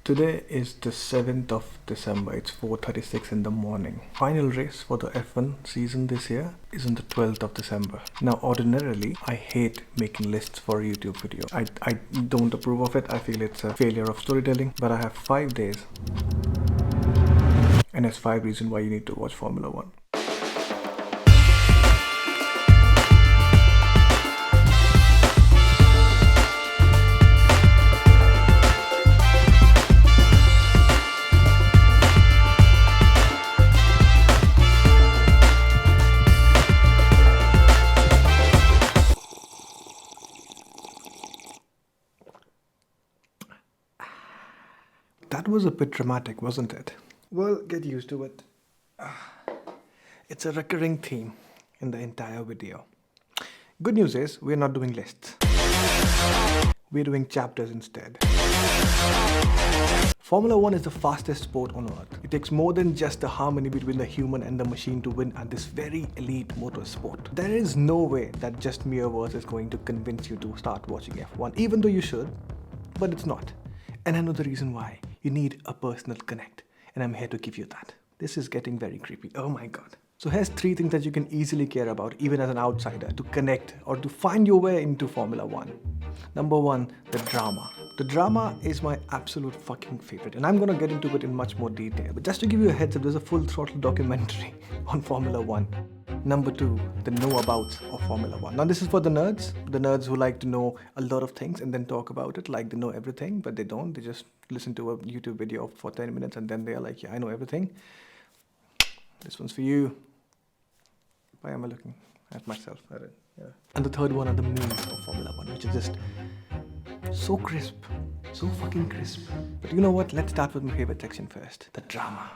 Today is the 7th of December. It's 4:36 in the morning. Final race for the F1 season this year is on the 12th of December. Now, ordinarily, I hate making lists for a YouTube video. I don't approve of it. I feel it's a failure of storytelling. But I have 5 days. And it's 5 reasons why you need to watch Formula 1. That was a bit dramatic, wasn't it? Well, get used to it. It's a recurring theme in the entire video. Good news is, we're not doing lists. We're doing chapters instead. Formula 1 is the fastest sport on earth. It takes more than just the harmony between the human and the machine to win at this very elite motorsport. There is no way that just mere words is going to convince you to start watching F1, even though you should, but it's not. And I know the reason why. You need a personal connect, and I'm here to give you that. This is getting very creepy. Oh my god. So here's 3 things that you can easily care about, even as an outsider, to connect or to find your way into Formula 1. Number 1, the drama. The drama is my absolute fucking favorite, and I'm gonna get into it in much more detail. But just to give you a heads up, there's a full throttle documentary on Formula 1. Number 2, the know-abouts of Formula 1. Now this is for the nerds who like to know a lot of things and then talk about it like they know everything, but they don't. They just listen to a YouTube video for 10 minutes and then they're like, yeah, I know everything. This one's for you. Why am I looking at myself? Yeah. And the third one are the memes of Formula 1, which is just so crisp, so fucking crisp. But you know what? Let's start with my favorite section first, the drama.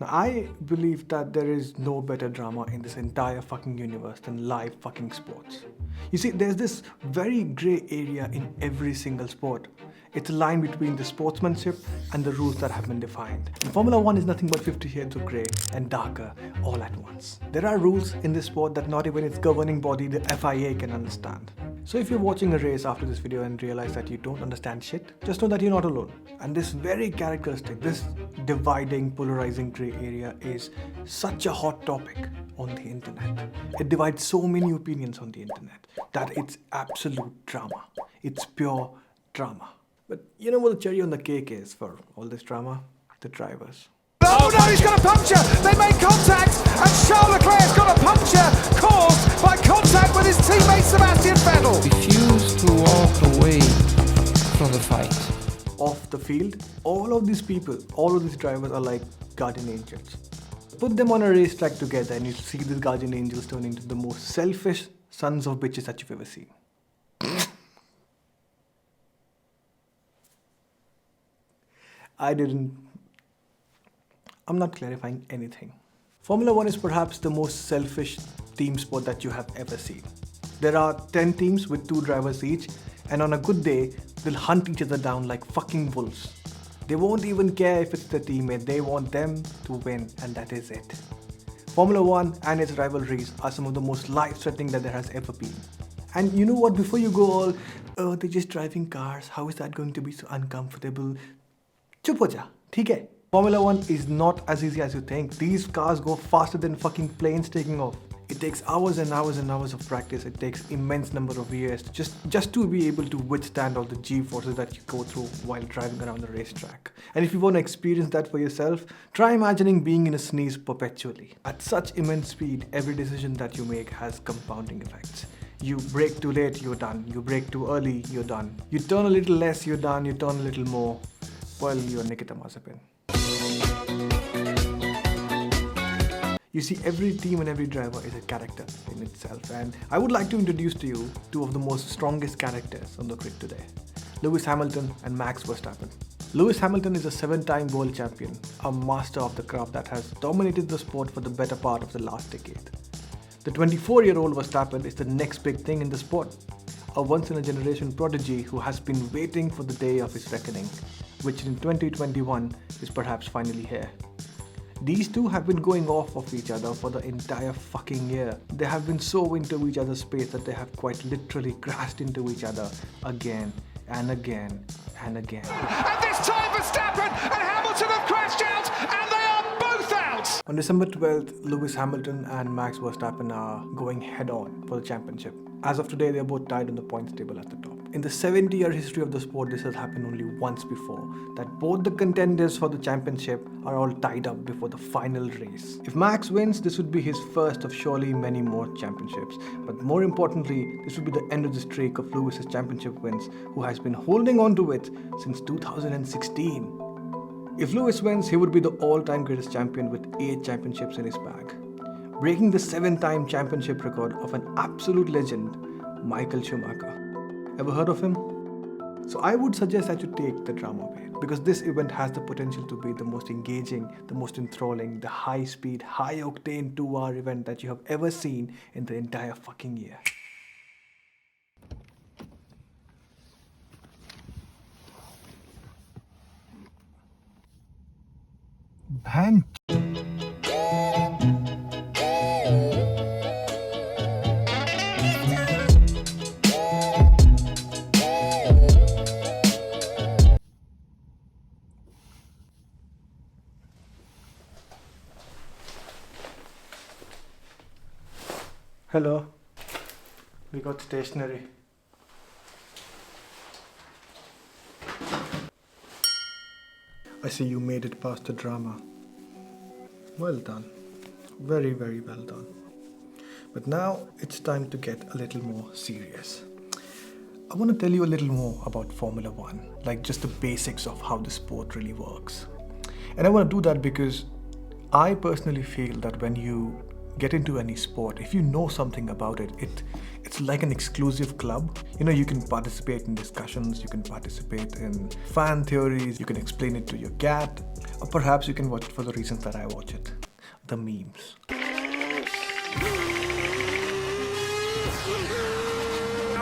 Now, I believe that there is no better drama in this entire fucking universe than live fucking sports. You see, there's this very grey area in every single sport. It's a line between the sportsmanship and the rules that have been defined. And Formula 1 is nothing but 50 shades of grey and darker all at once. There are rules in this sport that not even its governing body, the FIA, can understand. So if you're watching a race after this video and realize that you don't understand shit, just know that you're not alone. And this very characteristic, this dividing, polarizing grey area is such a hot topic on the internet. It divides so many opinions on the internet that it's absolute drama. It's pure drama. But you know what the cherry on the cake is for all this drama? The drivers. Oh no, he's got a puncture! They made contact, and Charles Leclerc's got a puncture caused by contact with his teammate Sebastian Vettel. Refused to walk away from the fight. Off the field, all of these people, all of these drivers are like guardian angels. Put them on a racetrack together and you'll see these guardian angels turn into the most selfish sons of bitches that you've ever seen. I'm not clarifying anything. Formula 1 is perhaps the most selfish team sport that you have ever seen. There are 10 teams with 2 drivers each, and on a good day, they'll hunt each other down like fucking wolves. They won't even care if it's their teammate, they want them to win, and that is it. Formula 1 and its rivalries are some of the most life-threatening that there has ever been. And you know what, before you go all, oh, they're just driving cars, how is that going to be so uncomfortable? Chup ho ja, theek hai? Formula 1 is not as easy as you think. These cars go faster than fucking planes taking off. It takes hours and hours and hours of practice. It takes immense number of years just to be able to withstand all the G-forces that you go through while driving around the racetrack. And if you want to experience that for yourself, try imagining being in a sneeze perpetually. At such immense speed, every decision that you make has compounding effects. You brake too late, you're done. You brake too early, you're done. You turn a little less, you're done. You turn a little more, well, you're Nikita Mazepin. You see, every team and every driver is a character in itself, and I would like to introduce to you 2 of the most strongest characters on the grid today. Lewis Hamilton and Max Verstappen. Lewis Hamilton is a 7-time world champion, a master of the craft that has dominated the sport for the better part of the last decade. The 24-year-old Verstappen is the next big thing in the sport, a once-in-a-generation prodigy who has been waiting for the day of his reckoning, which in 2021 is perhaps finally here. These two have been going off of each other for the entire fucking year. They have been so into each other's space that they have quite literally crashed into each other again and again and again. And this time Verstappen and Hamilton have crashed out, and they are both out! On December 12th, Lewis Hamilton and Max Verstappen are going head-on for the championship. As of today, they are both tied on the points table at the top. In the 70-year history of the sport, this has happened only once before, that both the contenders for the championship are all tied up before the final race. If Max wins, this would be his first of surely many more championships. But more importantly, this would be the end of the streak of Lewis's championship wins, who has been holding on to it since 2016. If Lewis wins, he would be the all-time greatest champion with 8 championships in his bag, breaking the 7-time championship record of an absolute legend, Michael Schumacher. Ever heard of him? So I would suggest that you take the drama away, because this event has the potential to be the most engaging, the most enthralling, the high-speed, high-octane 2-hour event that you have ever seen in the entire fucking year. Ben. Hello. We got stationery. I see you made it past the drama. Well done. Very, very well done. But now it's time to get a little more serious. I want to tell you a little more about Formula One, like just the basics of how the sport really works. And I want to do that because I personally feel that when you get into any sport, if you know something about it, it's like an exclusive club. You know, you can participate in discussions, you can participate in fan theories, you can explain it to your cat, or perhaps you can watch it for the reasons that I watch it, the memes. Down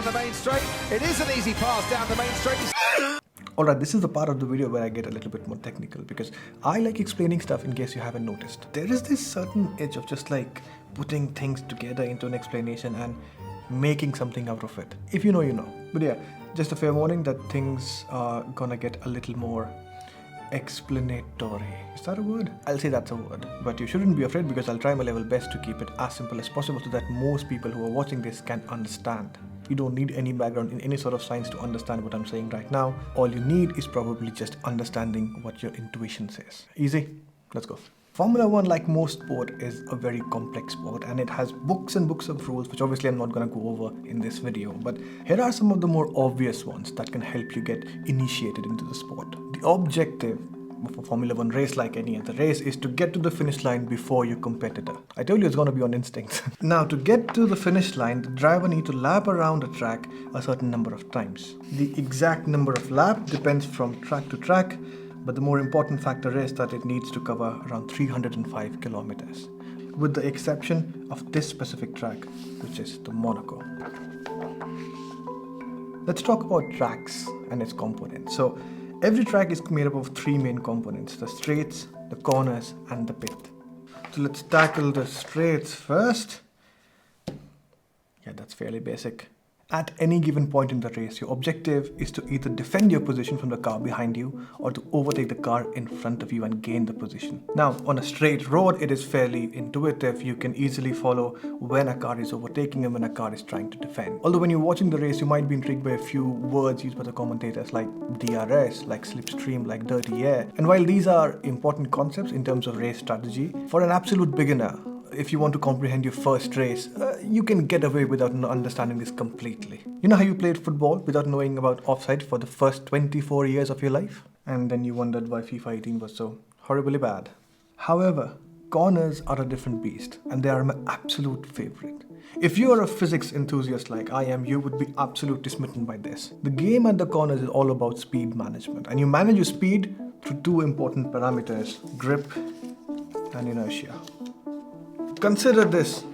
the main straight. It is an easy pass down the main straight. Alright, this is the part of the video where I get a little bit more technical, because I like explaining stuff in case you haven't noticed. There is this certain edge of just like putting things together into an explanation and making something out of it. If you know, you know. But yeah, just a fair warning that things are gonna get a little more explanatory. Is that a word? I'll say that's a word. But you shouldn't be afraid, because I'll try my level best to keep it as simple as possible so that most people who are watching this can understand. You don't need any background in any sort of science to understand what I'm saying right now. All you need is probably just understanding what your intuition says. Easy? Let's go. Formula One, like most sport, is a very complex sport, and it has books and books of rules, which obviously I'm not going to go over in this video. But here are some of the more obvious ones that can help you get initiated into the sport. The objective of a Formula One race, like any other race, is to get to the finish line before your competitor. I told you it's going to be on instinct. Now, to get to the finish line, the driver needs to lap around the track a certain number of times. The exact number of laps depends from track to track, but the more important factor is that it needs to cover around 305 kilometers, with the exception of this specific track, which is the Monaco. Let's talk about tracks and its components. So, every track is made up of 3 main components: the straights, the corners, and the pit. So let's tackle the straights first. Yeah, that's fairly basic. At any given point in the race, your objective is to either defend your position from the car behind you or to overtake the car in front of you and gain the position. Now, on a straight road, it is fairly intuitive. You can easily follow when a car is overtaking and when a car is trying to defend. Although when you're watching the race, you might be intrigued by a few words used by the commentators like DRS, like slipstream, like dirty air. And while these are important concepts in terms of race strategy, for an absolute beginner, if you want to comprehend your first race, you can get away without understanding this completely. You know how you played football without knowing about offside for the first 24 years of your life? And then you wondered why FIFA 18 was so horribly bad. However, corners are a different beast, and they are my absolute favorite. If you are a physics enthusiast like I am, you would be absolutely smitten by this. The game at the corners is all about speed management, and you manage your speed through 2 important parameters: grip and inertia. Consider this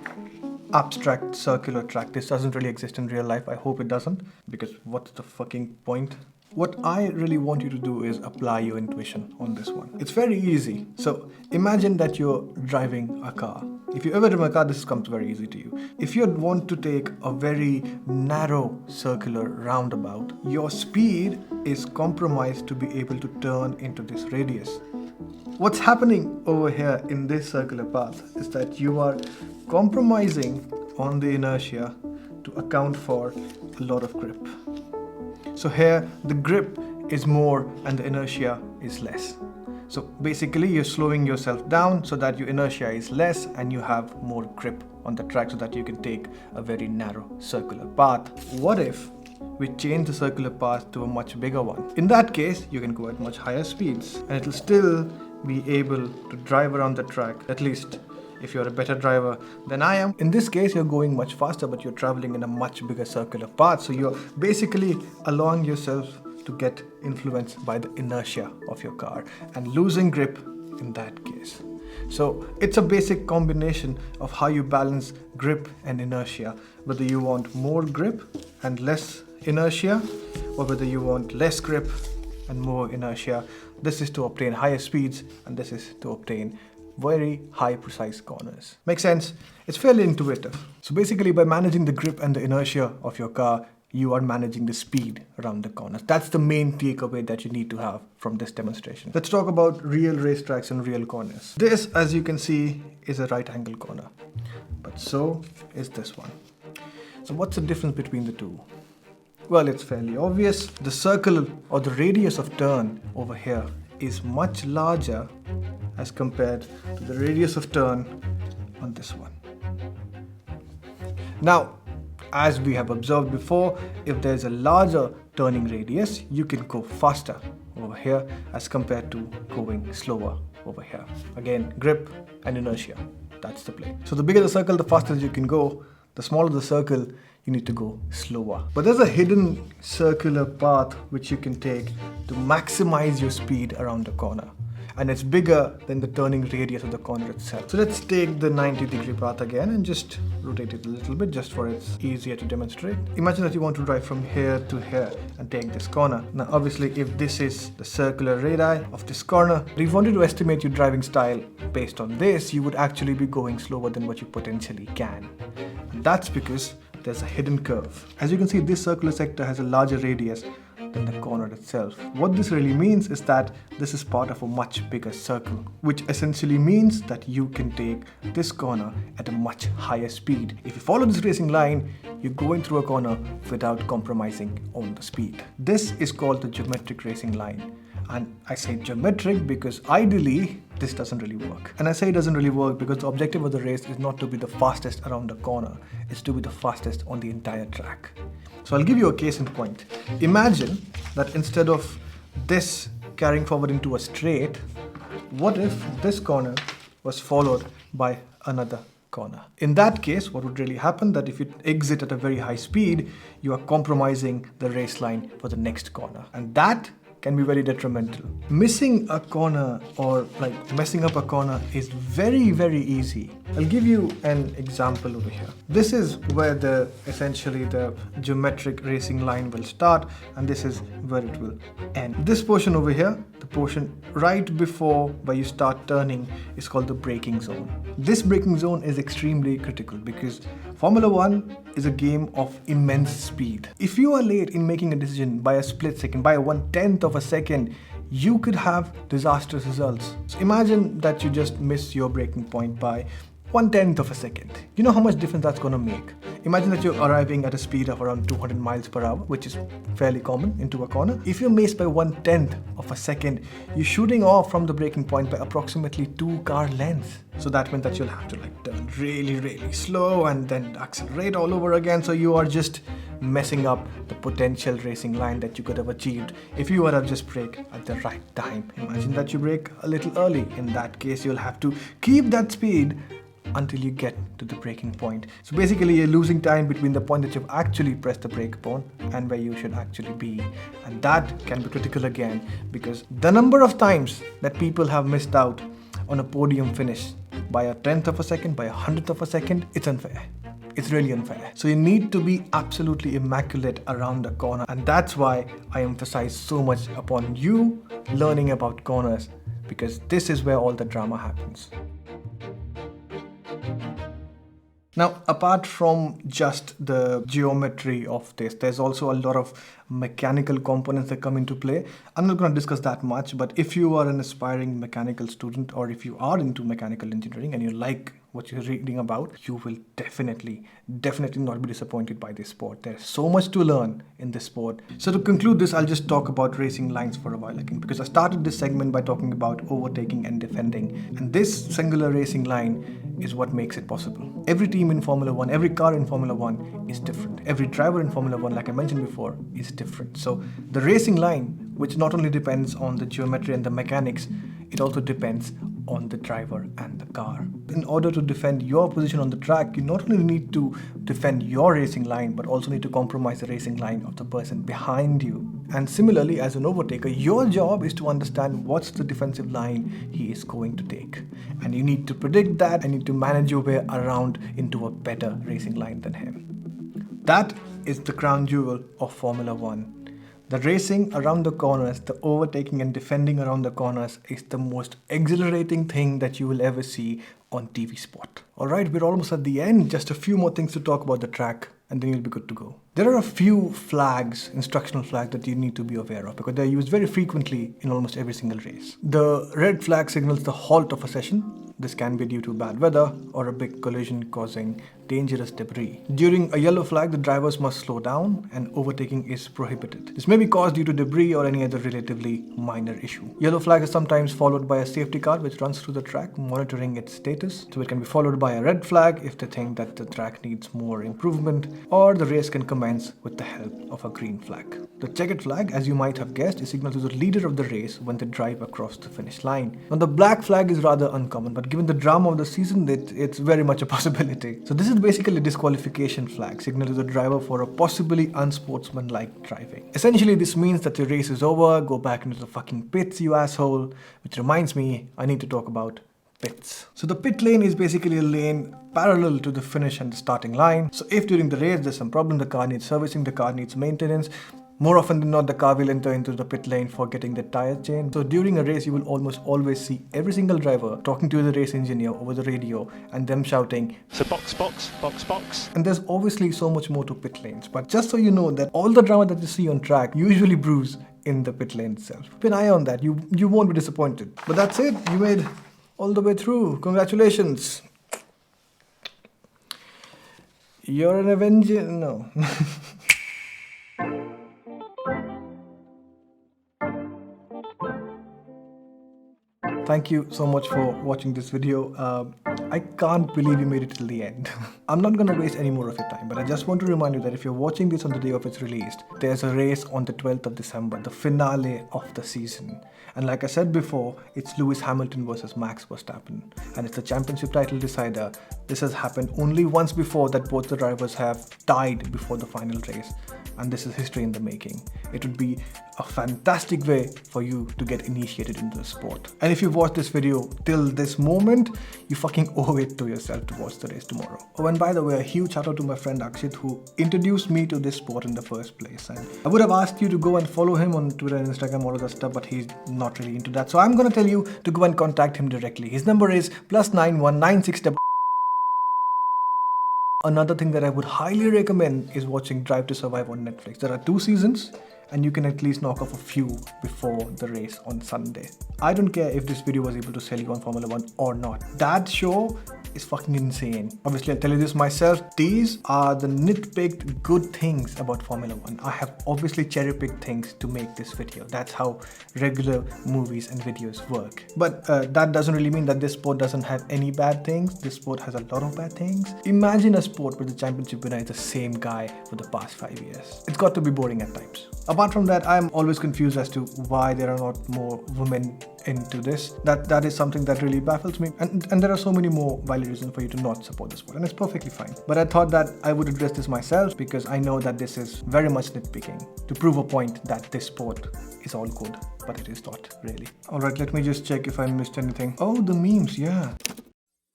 abstract circular track. This doesn't really exist in real life. I hope it doesn't, because what's the fucking point? What I really want you to do is apply your intuition on this one. It's very easy. So imagine that you're driving a car. If you ever drive a car, this comes very easy to you. If you want to take a very narrow circular roundabout, your speed is compromised to be able to turn into this radius. What's happening over here in this circular path is that you are compromising on the inertia to account for a lot of grip. So here the grip is more and the inertia is less. So basically you're slowing yourself down so that your inertia is less and you have more grip on the track so that you can take a very narrow circular path. What if we change the circular path to a much bigger one? In that case, you can go at much higher speeds and it will still be able to drive around the track, at least if you're a better driver than I am. In this case, you're going much faster, but you're traveling in a much bigger circular path. So you're basically allowing yourself to get influenced by the inertia of your car and losing grip in that case. So it's a basic combination of how you balance grip and inertia, whether you want more grip and less inertia, or whether you want less grip and more inertia. This is to obtain higher speeds and this is to obtain very high precise corners. Makes sense? It's fairly intuitive. So basically by managing the grip and the inertia of your car, you are managing the speed around the corners. That's the main takeaway that you need to have from this demonstration. Let's talk about real racetracks and real corners. This, as you can see, is a right angle corner, but so is this one. So what's the difference between the two? Well, it's fairly obvious. The circle or the radius of turn over here is much larger as compared to the radius of turn on this one. Now, as we have observed before, if there's a larger turning radius, you can go faster over here as compared to going slower over here. Again, grip and inertia, that's the play. So the bigger the circle, the faster you can go. The smaller the circle, you need to go slower. But there's a hidden circular path which you can take to maximize your speed around the corner. And it's bigger than the turning radius of the corner itself. So let's take the 90-degree path again and just rotate it a little bit just for it's easier to demonstrate. Imagine that you want to drive from here to here and take this corner. Now obviously if this is the circular radii of this corner, if you wanted to estimate your driving style based on this, you would actually be going slower than what you potentially can. And that's because there's a hidden curve. As you can see, this circular sector has a larger radius than the corner itself. What this really means is that this is part of a much bigger circle, which essentially means that you can take this corner at a much higher speed. If you follow this racing line, you're going through a corner without compromising on the speed. This is called the geometric racing line. And I say geometric because ideally this doesn't really work. And I say it doesn't really work because the objective of the race is not to be the fastest around the corner, it's to be the fastest on the entire track. So I'll give you a case in point. Imagine that instead of this carrying forward into a straight, what if this corner was followed by another corner? In that case, what would really happen that if you exit at a very high speed, you are compromising the race line for the next corner. And that can be very detrimental. Missing a corner or messing up a corner is very, very easy. I'll give you an example over here. This is where essentially the geometric racing line will start and this is where it will end. This portion over here, the portion right before where you start turning, is called the braking zone. This braking zone is extremely critical because Formula One is a game of immense speed. If you are late in making a decision by a split second, by 1/10 of a second, you could have disastrous results. So imagine that you just miss your braking point by 1/10 of a second. You know how much difference that's going to make. Imagine that you're arriving at a speed of around 200 miles per hour, which is fairly common into a corner. If you're missed by 1/10 of a second, you're shooting off from the braking point by approximately 2 car lengths. So that means that you'll have to turn really, really slow and then accelerate all over again. So you are just messing up the potential racing line that you could have achieved if you were to just brake at the right time. Imagine that you brake a little early. In that case, you'll have to keep that speed until you get to the braking point. So basically you're losing time between the point that you've actually pressed the brake upon and where you should actually be. And that can be critical again because the number of times that people have missed out on a podium finish by 1/10 of a second, by 100th of a second, it's unfair. It's really unfair. So you need to be absolutely immaculate around the corner, and that's why I emphasize so much upon you learning about corners, because this is where all the drama happens. Now, apart from just the geometry of this, there's also a lot of mechanical components that come into play. I'm not going to discuss that much, but if you are an aspiring mechanical student, or if you are into mechanical engineering and you like what you're reading about, you will definitely not be disappointed by this sport. There's so much to learn in this sport. So to conclude this, I'll just talk about racing lines for a while again, because I started this segment by talking about overtaking and defending, and this singular racing line is what makes it possible. Every team in Formula 1, every car in Formula 1 is different. Every driver in Formula 1, like I mentioned before, is different. So the racing line, which not only depends on the geometry and the mechanics, it also depends on the driver and the car. In order to defend your position on the track, you not only need to defend your racing line, but also need to compromise the racing line of the person behind you. And similarly, as an overtaker, your job is to understand what's the defensive line he is going to take. And you need to predict that and need to manage your way around into a better racing line than him. That is the crown jewel of Formula 1. The racing around the corners, the overtaking and defending around the corners is the most exhilarating thing that you will ever see on TV sport. Alright, we're almost at the end. Just a few more things to talk about the track, and then you'll be good to go. There are a few flags, instructional flags, that you need to be aware of, because they're used very frequently in almost every single race. The red flag signals the halt of a session. This can be due to bad weather or a big collision causing dangerous debris. During a yellow flag, the drivers must slow down and overtaking is prohibited. This may be caused due to debris or any other relatively minor issue. Yellow flag is sometimes followed by a safety car which runs through the track monitoring its status. So it can be followed by a red flag if they think that the track needs more improvement, or the race can commence with the help of a green flag. The checkered flag, as you might have guessed, is signal to the leader of the race when they drive across the finish line. Now the black flag is rather uncommon, but given the drama of the season, it's very much a possibility. So this is basically a disqualification flag, signal to the driver for a possibly unsportsmanlike driving. Essentially, this means that the race is over, go back into the fucking pits, you asshole. Which reminds me, I need to talk about pits. So the pit lane is basically a lane parallel to the finish and the starting line. So if during the race there's some problem, the car needs servicing, the car needs maintenance, more often than not, the car will enter into the pit lane for getting the tire change. So during a race, you will almost always see every single driver talking to the race engineer over the radio and them shouting, "So box, box, box, box." And there's obviously so much more to pit lanes. But just so you know that all the drama that you see on track usually brews in the pit lane itself. Keep an eye on that. You won't be disappointed. But that's it. You made all the way through. Congratulations. You're an Avenger. No. Thank you so much for watching this video. I can't believe you made it till the end. I'm not gonna waste any more of your time, but I just want to remind you that if you're watching this on the day of its release, there's a race on the 12th of December, the finale of the season. And like I said before, it's Lewis Hamilton versus Max Verstappen. And it's the championship title decider. This has happened only once before, that both the drivers have died before the final race. And this is history in the making. It would be a fantastic way for you to get initiated into the sport. And if you've watched this video till this moment, you fucking owe it to yourself to watch the race tomorrow. Oh, and by the way, a huge shout out to my friend Akshit, who introduced me to this sport in the first place. And I would have asked you to go and follow him on Twitter and Instagram, all of that stuff, but he's not really into that. So I'm gonna tell you to go and contact him directly. His number is +9196. Another thing that I would highly recommend is watching Drive to Survive on Netflix. There are 2 seasons and you can at least knock off a few before the race on Sunday. I don't care if this video was able to sell you on Formula 1 or not. That show is fucking insane. Obviously, I'll tell you this myself. These are the nitpicked good things about Formula 1. I have obviously cherry-picked things to make this video. That's how regular movies and videos work. But that doesn't really mean that this sport doesn't have any bad things. This sport has a lot of bad things. Imagine a sport where the championship winner is the same guy for the past 5 years. It's got to be boring at times. Apart from that, I'm always confused as to why there are not more women into this. That is something that really baffles me. And there are so many more valid reasons for you to not support the sport, and it's perfectly fine. But I thought that I would address this myself because I know that this is very much nitpicking to prove a point that this sport is all good, but it is not really. Alright, let me just check if I missed anything. Oh, the memes, yeah.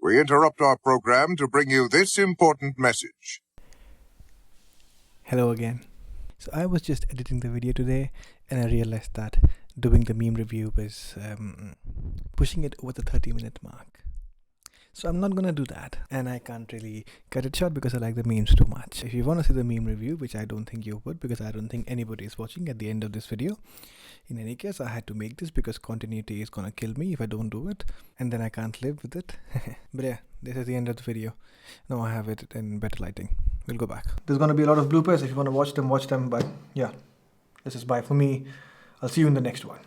We interrupt our program to bring you this important message. Hello again. So I was just editing the video today and I realized that doing the meme review was pushing it over the 30-minute mark. So I'm not gonna do that, and I can't really cut it short because I like the memes too much. If you want to see the meme review, which I don't think you would because I don't think anybody is watching at the end of this video. In any case, I had to make this because continuity is gonna kill me if I don't do it, and then I can't live with it. But yeah, this is the end of the video. Now I have it in better lighting. We'll go back. There's gonna be a lot of bloopers. If you want to watch them, but yeah, this is bye for me. I'll see you in the next one.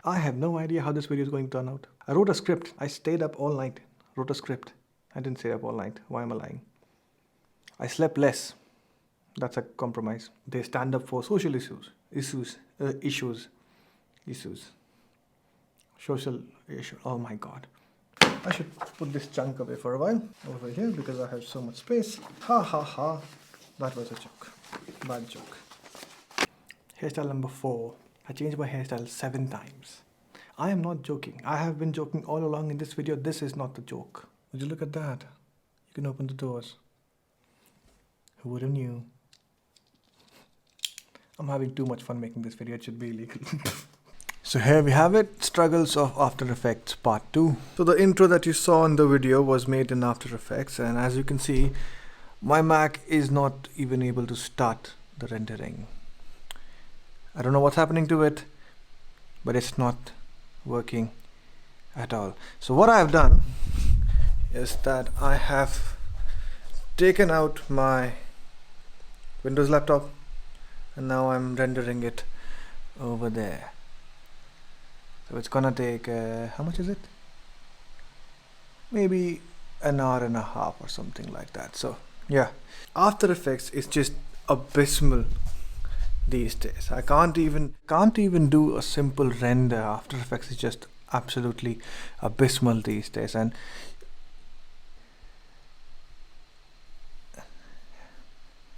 I have no idea how this video is going to turn out. I wrote a script. I stayed up all night. Wrote a script. I didn't stay up all night. Why am I lying? I slept less. That's a compromise. They stand up for social issues. Social issues. Oh my god. I should put this chunk away for a while over here because I have so much space. Ha ha ha. That was a joke. Bad joke. Hairstyle number 4. I changed my hairstyle 7 times. I am not joking. I have been joking all along in this video. This is not the joke. Would you look at that? You can open the doors. Who would have knew? I'm having too much fun making this video. It should be illegal. So here we have it. Struggles of After Effects Part 2. So the intro that you saw in the video was made in After Effects, and as you can see, my Mac is not even able to start the rendering. I don't know what's happening to it, but it's not working at all. So what I have done is that I have taken out my Windows laptop and now I'm rendering it over there. So it's gonna take, how much is it? Maybe an hour and a half or something like that. So yeah, After Effects is just abysmal these days. I can't even do a simple render. After Effects is just absolutely abysmal these days, and